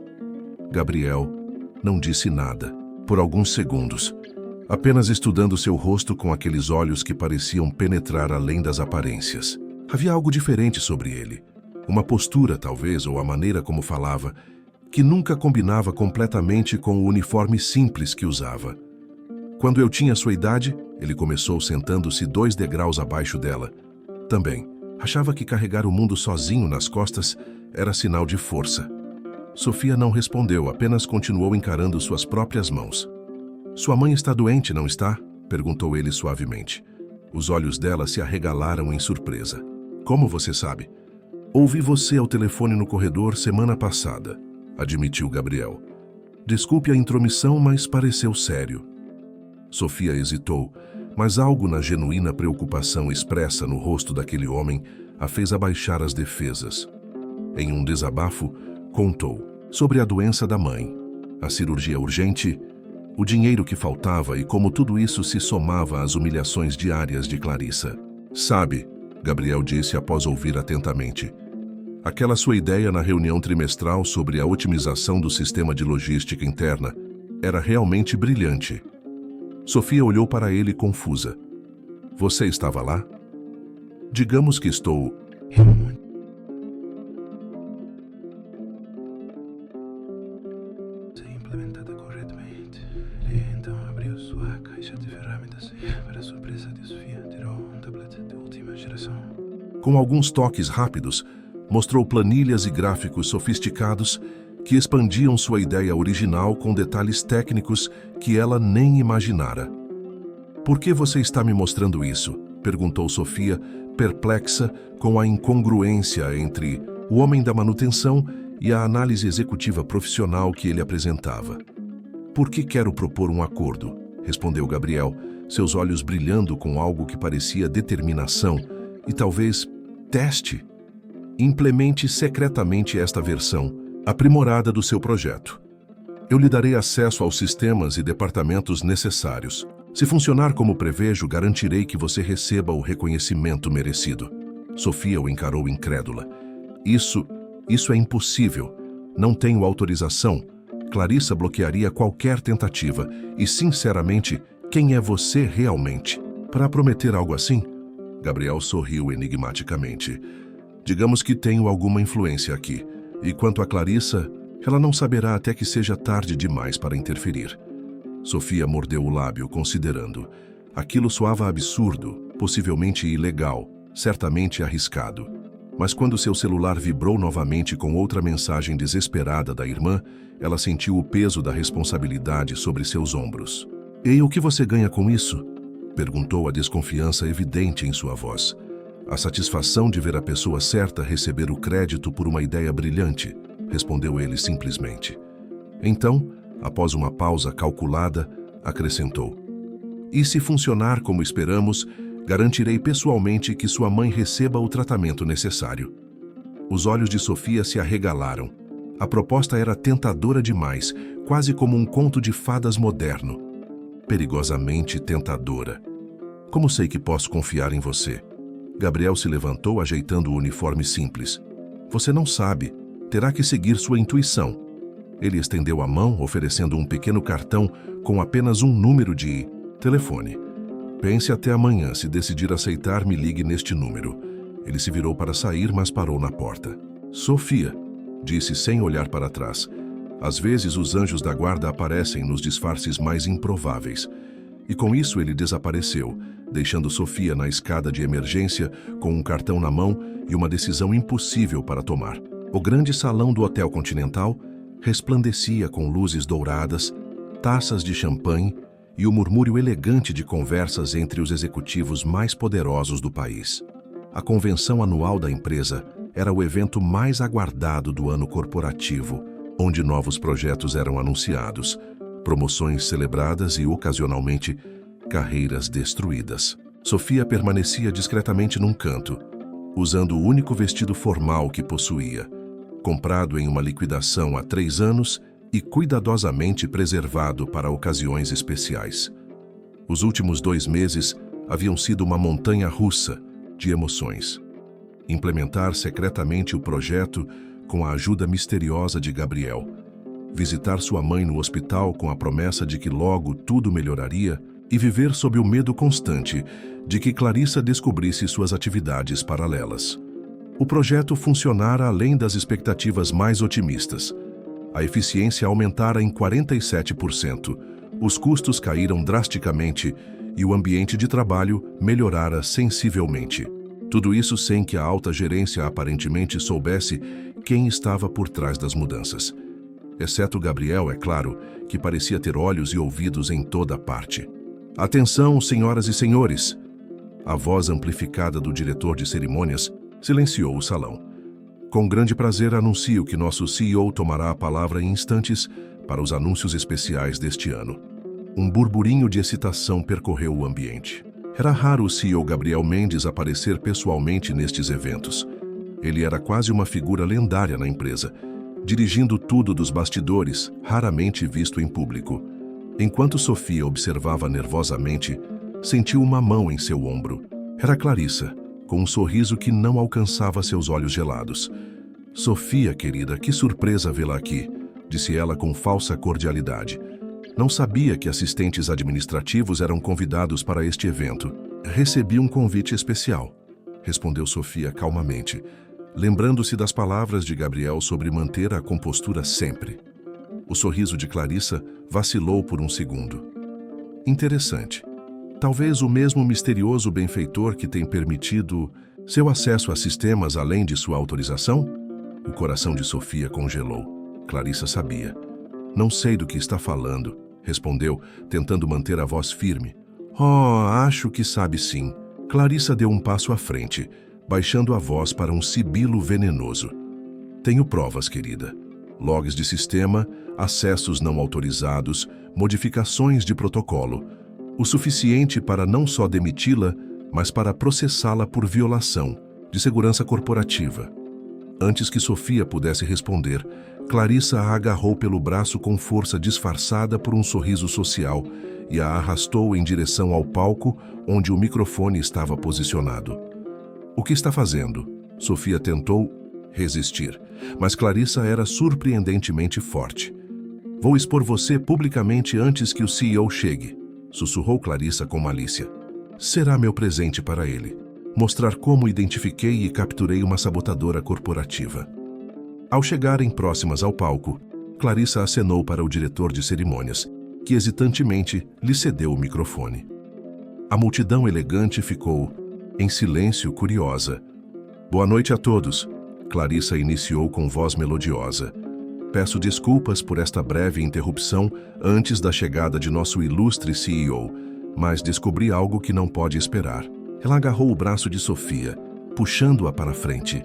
Gabriel não disse nada, por alguns segundos, apenas estudando seu rosto com aqueles olhos que pareciam penetrar além das aparências. Havia algo diferente sobre ele, uma postura talvez, ou a maneira como falava, que nunca combinava completamente com o uniforme simples que usava. Quando eu tinha sua idade, ele começou sentando-se 2 degraus abaixo dela. Também. Achava que carregar o mundo sozinho nas costas era sinal de força. Sofia não respondeu, apenas continuou encarando suas próprias mãos. "Sua mãe está doente, não está?" perguntou ele suavemente. Os olhos dela se arregalaram em surpresa. "Como você sabe?" "Ouvi você ao telefone no corredor semana passada", admitiu Gabriel. "Desculpe a intromissão, mas pareceu sério." Sofia hesitou, mas algo na genuína preocupação expressa no rosto daquele homem a fez abaixar as defesas. Em um desabafo, contou sobre a doença da mãe, a cirurgia urgente, o dinheiro que faltava e como tudo isso se somava às humilhações diárias de Clarissa. "Sabe", Gabriel disse após ouvir atentamente, "aquela sua ideia na reunião trimestral sobre a otimização do sistema de logística interna era realmente brilhante." Sofia olhou para ele confusa. "Você estava lá?" "Digamos que estou..." Implementada corretamente. Ele então abriu sua caixa de ferramentas e, para surpresa de Sofia, tirou um tablet de última geração. Com alguns toques rápidos, mostrou planilhas e gráficos sofisticados que expandiam sua ideia original com detalhes técnicos que ela nem imaginara. "Por que você está me mostrando isso?" perguntou Sofia, perplexa com a incongruência entre o homem da manutenção e a análise executiva profissional que ele apresentava. "Por que quero propor um acordo?" respondeu Gabriel, seus olhos brilhando com algo que parecia determinação e talvez teste. "Implemente secretamente esta versão aprimorada do seu projeto. Eu lhe darei acesso aos sistemas e departamentos necessários. Se funcionar como prevejo, garantirei que você receba o reconhecimento merecido." Sofia o encarou incrédula. Isso é impossível. Não tenho autorização. Clarissa bloquearia qualquer tentativa. E, sinceramente, quem é você realmente para prometer algo assim?" Gabriel sorriu enigmaticamente. "Digamos que tenho alguma influência aqui. E quanto a Clarissa, ela não saberá até que seja tarde demais para interferir." Sofia mordeu o lábio, considerando. Aquilo soava absurdo, possivelmente ilegal, certamente arriscado. Mas quando seu celular vibrou novamente com outra mensagem desesperada da irmã, ela sentiu o peso da responsabilidade sobre seus ombros. "E o que você ganha com isso?" perguntou, a desconfiança evidente em sua voz. "A satisfação de ver a pessoa certa receber o crédito por uma ideia brilhante", respondeu ele simplesmente. Então, após uma pausa calculada, acrescentou: "E se funcionar como esperamos, garantirei pessoalmente que sua mãe receba o tratamento necessário." Os olhos de Sofia se arregalaram. A proposta era tentadora demais, quase como um conto de fadas moderno. Perigosamente tentadora. "Como sei que posso confiar em você?" Gabriel se levantou, ajeitando o uniforme simples. "Você não sabe. Terá que seguir sua intuição." Ele estendeu a mão, oferecendo um pequeno cartão com apenas um número de telefone. "Pense até amanhã. Se decidir aceitar, me ligue neste número." Ele se virou para sair, mas parou na porta. "Sofia", disse sem olhar para trás. Às vezes os anjos da guarda aparecem nos disfarces mais improváveis. E com isso ele desapareceu, deixando Sofia na escada de emergência com um cartão na mão e uma decisão impossível para tomar. O grande salão do Hotel Continental resplandecia com luzes douradas, taças de champanhe e o murmúrio elegante de conversas entre os executivos mais poderosos do país. A convenção anual da empresa era o evento mais aguardado do ano corporativo, onde novos projetos eram anunciados, promoções celebradas e, ocasionalmente, carreiras destruídas. Sofia permanecia discretamente num canto, usando o único vestido formal que possuía, comprado em uma liquidação há 3 anos e cuidadosamente preservado para ocasiões especiais. Os últimos 2 meses haviam sido uma montanha-russa de emoções. Implementar secretamente o projeto com a ajuda misteriosa de Gabriel, visitar sua mãe no hospital com a promessa de que logo tudo melhoraria e viver sob o medo constante de que Clarissa descobrisse suas atividades paralelas. O projeto funcionara além das expectativas mais otimistas. A eficiência aumentara em 47%, os custos caíram drasticamente e o ambiente de trabalho melhorara sensivelmente. Tudo isso sem que a alta gerência aparentemente soubesse quem estava por trás das mudanças. Exceto Gabriel, é claro, que parecia ter olhos e ouvidos em toda parte. Atenção, senhoras e senhores! A voz amplificada do diretor de cerimônias silenciou o salão. Com grande prazer anuncio que nosso CEO tomará a palavra em instantes para os anúncios especiais deste ano. Um burburinho de excitação percorreu o ambiente. Era raro o CEO Gabriel Mendes aparecer pessoalmente nestes eventos. Ele era quase uma figura lendária na empresa, dirigindo tudo dos bastidores, raramente visto em público. Enquanto Sofia observava nervosamente, sentiu uma mão em seu ombro. Era Clarissa, com um sorriso que não alcançava seus olhos gelados. Sofia, querida, que surpresa vê-la aqui, disse ela com falsa cordialidade. Não sabia que assistentes administrativos eram convidados para este evento. Recebi um convite especial, respondeu Sofia calmamente, lembrando-se das palavras de Gabriel sobre manter a compostura sempre. O sorriso de Clarissa vacilou por um segundo. Interessante. Talvez o mesmo misterioso benfeitor que tem permitido seu acesso a sistemas além de sua autorização? O coração de Sofia congelou. Clarissa sabia. Não sei do que está falando, respondeu, tentando manter a voz firme. Oh, acho que sabe sim. Clarissa deu um passo à frente, baixando a voz para um sibilo venenoso. Tenho provas, querida. Logs de sistema, acessos não autorizados, modificações de protocolo. O suficiente para não só demiti-la, mas para processá-la por violação de segurança corporativa. Antes que Sofia pudesse responder, Clarissa a agarrou pelo braço com força disfarçada por um sorriso social e a arrastou em direção ao palco onde o microfone estava posicionado. O que está fazendo? Sofia tentou resistir, mas Clarissa era surpreendentemente forte. Vou expor você publicamente antes que o CEO chegue, sussurrou Clarissa com malícia. Será meu presente para ele. Mostrar como identifiquei e capturei uma sabotadora corporativa. Ao chegarem próximas ao palco, Clarissa acenou para o diretor de cerimônias, que hesitantemente lhe cedeu o microfone. A multidão elegante ficou em silêncio, curiosa. Boa noite a todos, Clarissa iniciou com voz melodiosa. Peço desculpas por esta breve interrupção antes da chegada de nosso ilustre CEO, mas descobri algo que não pode esperar. Ela agarrou o braço de Sofia, puxando-a para frente.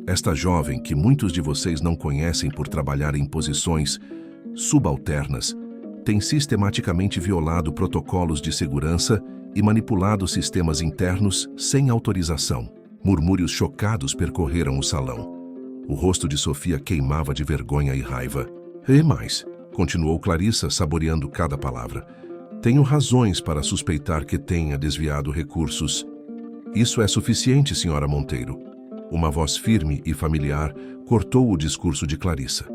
Esta jovem, que muitos de vocês não conhecem por trabalhar em posições subalternas, tem sistematicamente violado protocolos de segurança e manipulado sistemas internos sem autorização. Murmúrios chocados percorreram o salão. O rosto de Sofia queimava de vergonha e raiva. E mais, continuou Clarissa, saboreando cada palavra. Tenho razões para suspeitar que tenha desviado recursos. Isso é suficiente, senhora Monteiro. Uma voz firme e familiar cortou o discurso de Clarissa.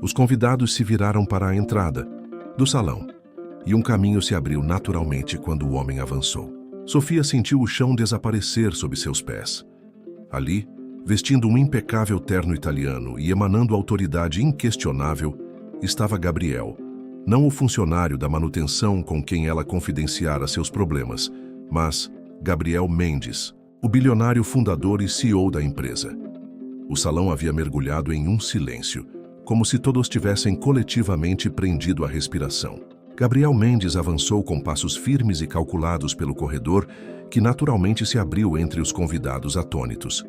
Os convidados se viraram para a entrada do salão e um caminho se abriu naturalmente quando o homem avançou. Sofia sentiu o chão desaparecer sob seus pés. Ali, vestindo um impecável terno italiano e emanando autoridade inquestionável, estava Gabriel, não o funcionário da manutenção com quem ela confidenciara seus problemas, mas Gabriel Mendes, o bilionário fundador e CEO da empresa. O salão havia mergulhado em um silêncio, como se todos tivessem coletivamente prendido a respiração. Gabriel Mendes avançou com passos firmes e calculados pelo corredor, que naturalmente se abriu entre os convidados atônitos.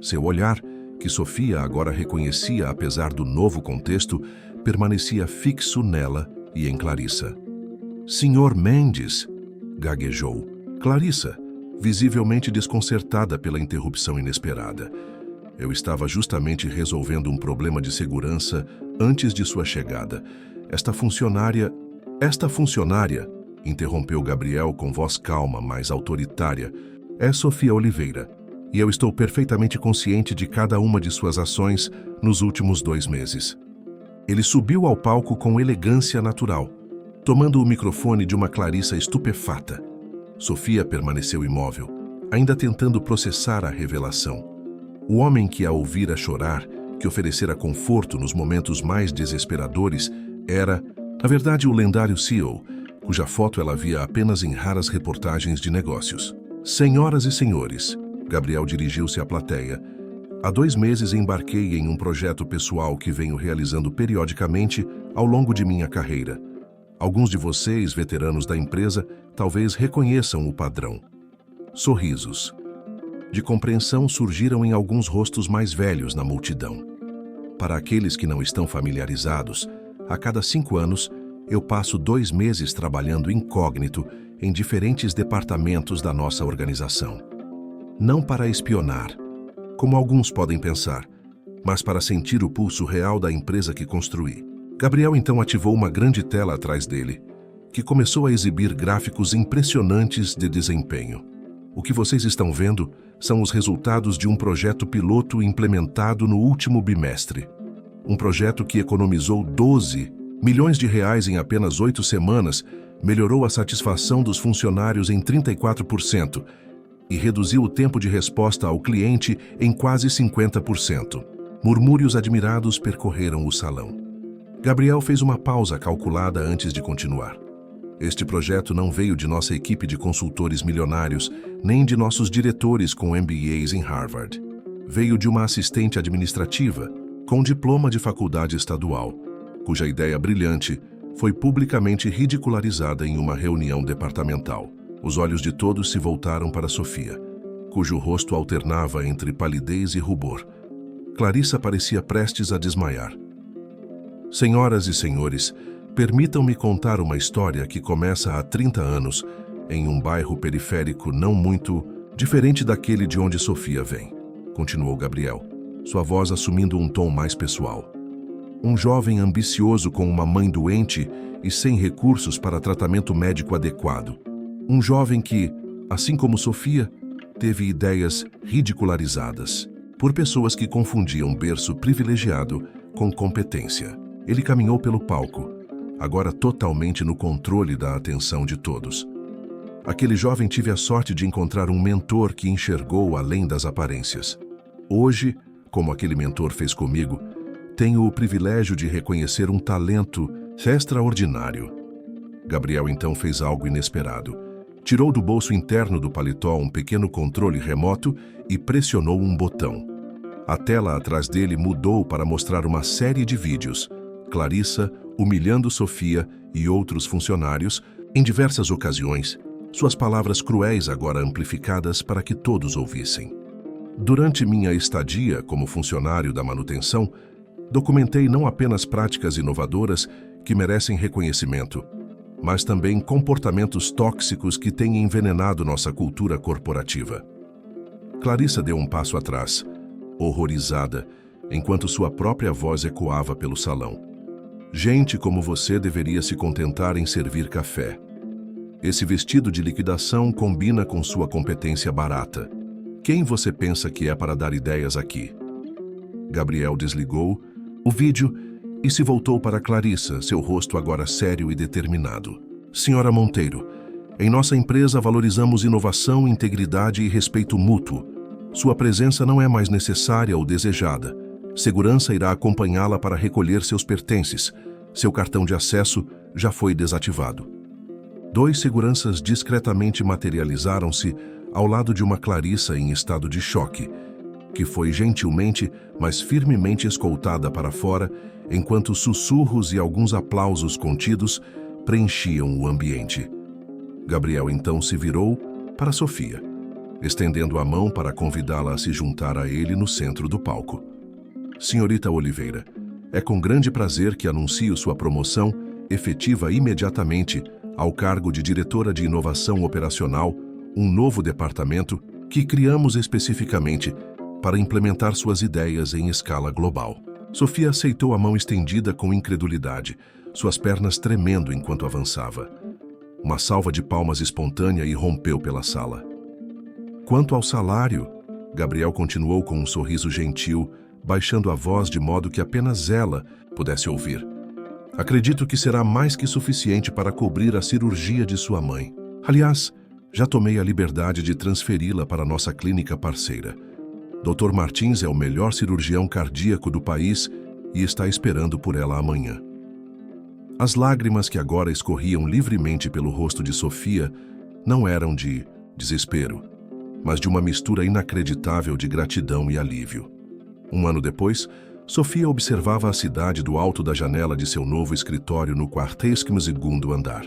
Seu olhar, que Sofia agora reconhecia apesar do novo contexto, permanecia fixo nela e em Clarissa. Senhor Mendes, gaguejou. Clarissa, visivelmente desconcertada pela interrupção inesperada. Eu estava justamente resolvendo um problema de segurança antes de sua chegada. Esta funcionária, interrompeu Gabriel com voz calma, mas autoritária, é Sofia Oliveira, e eu estou perfeitamente consciente de cada uma de suas ações nos últimos 2 meses. Ele subiu ao palco com elegância natural, tomando o microfone de uma Clarissa estupefata. Sofia permaneceu imóvel, ainda tentando processar a revelação. O homem que a ouvira chorar, que oferecera conforto nos momentos mais desesperadores, era, na verdade, o lendário CEO, cuja foto ela via apenas em raras reportagens de negócios. Senhoras e senhores, Gabriel dirigiu-se à plateia. Há 2 meses embarquei em um projeto pessoal que venho realizando periodicamente ao longo de minha carreira. Alguns de vocês, veteranos da empresa, talvez reconheçam o padrão. Sorrisos de compreensão surgiram em alguns rostos mais velhos na multidão. Para aqueles que não estão familiarizados, a cada 5 anos, eu passo 2 meses trabalhando incógnito em diferentes departamentos da nossa organização. Não para espionar, como alguns podem pensar, mas para sentir o pulso real da empresa que construí. Gabriel então ativou uma grande tela atrás dele, que começou a exibir gráficos impressionantes de desempenho. O que vocês estão vendo são os resultados de um projeto piloto implementado no último bimestre. Um projeto que economizou 12 milhões de reais em apenas 8 semanas, melhorou a satisfação dos funcionários em 34% e reduziu o tempo de resposta ao cliente em quase 50%. Murmúrios admirados percorreram o salão. Gabriel fez uma pausa calculada antes de continuar. Este projeto não veio de nossa equipe de consultores milionários, nem de nossos diretores com MBAs em Harvard. Veio de uma assistente administrativa, com diploma de faculdade estadual, cuja ideia brilhante foi publicamente ridicularizada em uma reunião departamental. Os olhos de todos se voltaram para Sofia, cujo rosto alternava entre palidez e rubor. Clarissa parecia prestes a desmaiar. Senhoras e senhores, permitam-me contar uma história que começa há 30 anos, em um bairro periférico não muito diferente daquele de onde Sofia vem, continuou Gabriel, sua voz assumindo um tom mais pessoal. Um jovem ambicioso com uma mãe doente e sem recursos para tratamento médico adequado. Um jovem que, assim como Sofia, teve ideias ridicularizadas por pessoas que confundiam berço privilegiado com competência. Ele caminhou pelo palco, agora totalmente no controle da atenção de todos. Aquele jovem tive a sorte de encontrar um mentor que enxergou além das aparências. Hoje, como aquele mentor fez comigo, tenho o privilégio de reconhecer um talento extraordinário. Gabriel então fez algo inesperado. Tirou do bolso interno do paletó um pequeno controle remoto e pressionou um botão. A tela atrás dele mudou para mostrar uma série de vídeos. Clarissa humilhando Sofia e outros funcionários em diversas ocasiões, suas palavras cruéis agora amplificadas para que todos ouvissem. Durante minha estadia como funcionário da manutenção, documentei não apenas práticas inovadoras que merecem reconhecimento, mas também comportamentos tóxicos que têm envenenado nossa cultura corporativa. Clarissa deu um passo atrás, horrorizada, enquanto sua própria voz ecoava pelo salão. Gente como você deveria se contentar em servir café. Esse vestido de liquidação combina com sua competência barata. Quem você pensa que é para dar ideias aqui? Gabriel desligou o vídeo e se voltou para Clarissa, seu rosto agora sério e determinado. Senhora Monteiro, em nossa empresa valorizamos inovação, integridade e respeito mútuo. Sua presença não é mais necessária ou desejada. Segurança irá acompanhá-la para recolher seus pertences. Seu cartão de acesso já foi desativado. 2 seguranças discretamente materializaram-se ao lado de uma Clarissa em estado de choque, que foi gentilmente, mas firmemente escoltada para fora, enquanto sussurros e alguns aplausos contidos preenchiam o ambiente. Gabriel então se virou para Sofia, estendendo a mão para convidá-la a se juntar a ele no centro do palco. Senhorita Oliveira, é com grande prazer que anuncio sua promoção, efetiva imediatamente, ao cargo de Diretora de Inovação Operacional, um novo departamento que criamos especificamente para implementar suas ideias em escala global. Sofia aceitou a mão estendida com incredulidade, suas pernas tremendo enquanto avançava. Uma salva de palmas espontânea irrompeu pela sala. Quanto ao salário, Gabriel continuou com um sorriso gentil, baixando a voz de modo que apenas ela pudesse ouvir. Acredito que será mais que suficiente para cobrir a cirurgia de sua mãe. Aliás, já tomei a liberdade de transferi-la para nossa clínica parceira. Dr. Martins é o melhor cirurgião cardíaco do país e está esperando por ela amanhã. As lágrimas que agora escorriam livremente pelo rosto de Sofia não eram de desespero, mas de uma mistura inacreditável de gratidão e alívio. Um ano depois, Sofia observava a cidade do alto da janela de seu novo escritório no 42º andar.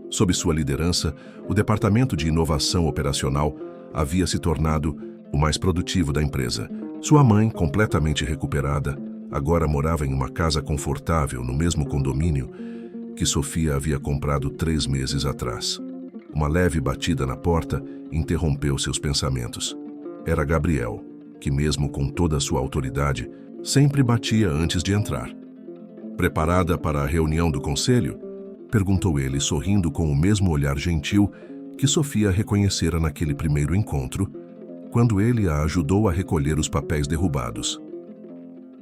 Sob sua liderança, o Departamento de Inovação Operacional havia se tornado o mais produtivo da empresa. Sua mãe, completamente recuperada, agora morava em uma casa confortável no mesmo condomínio que Sofia havia comprado 3 meses atrás. Uma leve batida na porta interrompeu seus pensamentos. Era Gabriel, que mesmo com toda a sua autoridade, sempre batia antes de entrar. "Preparada para a reunião do conselho?" perguntou ele, sorrindo com o mesmo olhar gentil que Sofia reconhecera naquele primeiro encontro, quando ele a ajudou a recolher os papéis derrubados.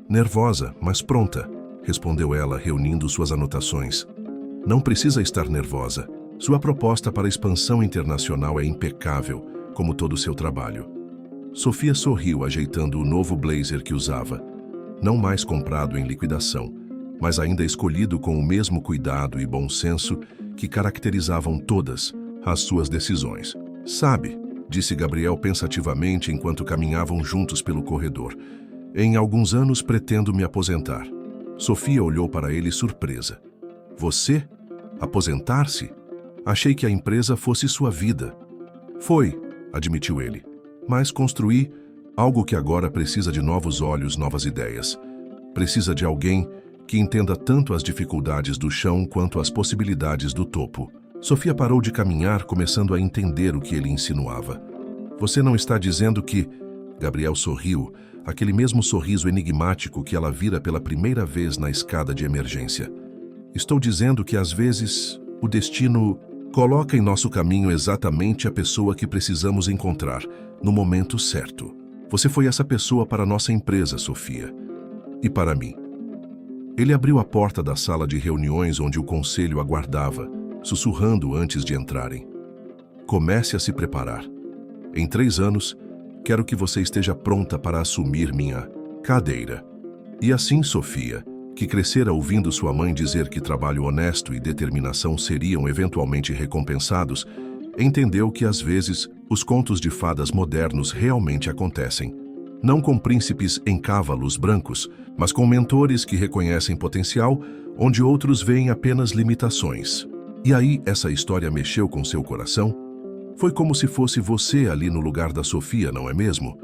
"Nervosa, mas pronta", respondeu ela, reunindo suas anotações. "Não precisa estar nervosa. Sua proposta para a expansão internacional é impecável, como todo o seu trabalho." Sofia sorriu, ajeitando o novo blazer que usava, não mais comprado em liquidação, mas ainda escolhido com o mesmo cuidado e bom senso que caracterizavam todas as suas decisões. "Sabe", disse Gabriel pensativamente enquanto caminhavam juntos pelo corredor, "em alguns anos pretendo me aposentar." Sofia olhou para ele surpresa. "Você? Aposentar-se? Achei que a empresa fosse sua vida." "Foi", admitiu ele, "mas construí algo que agora precisa de novos olhos, novas ideias. Precisa de alguém que entenda tanto as dificuldades do chão quanto as possibilidades do topo." Sofia parou de caminhar, começando a entender o que ele insinuava. "Você não está dizendo que..." Gabriel sorriu, aquele mesmo sorriso enigmático que ela vira pela primeira vez na escada de emergência. "Estou dizendo que, às vezes, o destino coloca em nosso caminho exatamente a pessoa que precisamos encontrar, no momento certo. Você foi essa pessoa para nossa empresa, Sofia. E para mim." Ele abriu a porta da sala de reuniões onde o conselho aguardava, sussurrando antes de entrarem. "Comece a se preparar. Em 3 anos, quero que você esteja pronta para assumir minha cadeira." E assim Sofia, que crescera ouvindo sua mãe dizer que trabalho honesto e determinação seriam eventualmente recompensados, entendeu que às vezes os contos de fadas modernos realmente acontecem. Não com príncipes em cavalos brancos, mas com mentores que reconhecem potencial onde outros veem apenas limitações. E aí essa história mexeu com seu coração? Foi como se fosse você ali no lugar da Sofia, não é mesmo?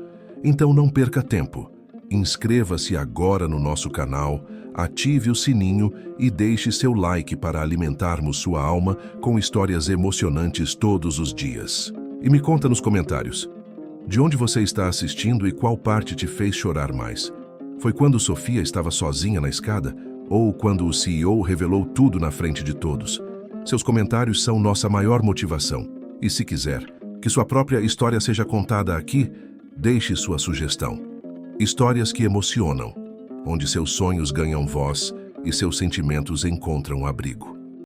Então não perca tempo. Inscreva-se agora no nosso canal, ative o sininho e deixe seu like para alimentarmos sua alma com histórias emocionantes todos os dias. E me conta nos comentários, de onde você está assistindo e qual parte te fez chorar mais? Foi quando Sofia estava sozinha na escada? Ou quando o CEO revelou tudo na frente de todos? Seus comentários são nossa maior motivação. E se quiser que sua própria história seja contada aqui, deixe sua sugestão. Histórias que emocionam, onde seus sonhos ganham voz e seus sentimentos encontram abrigo.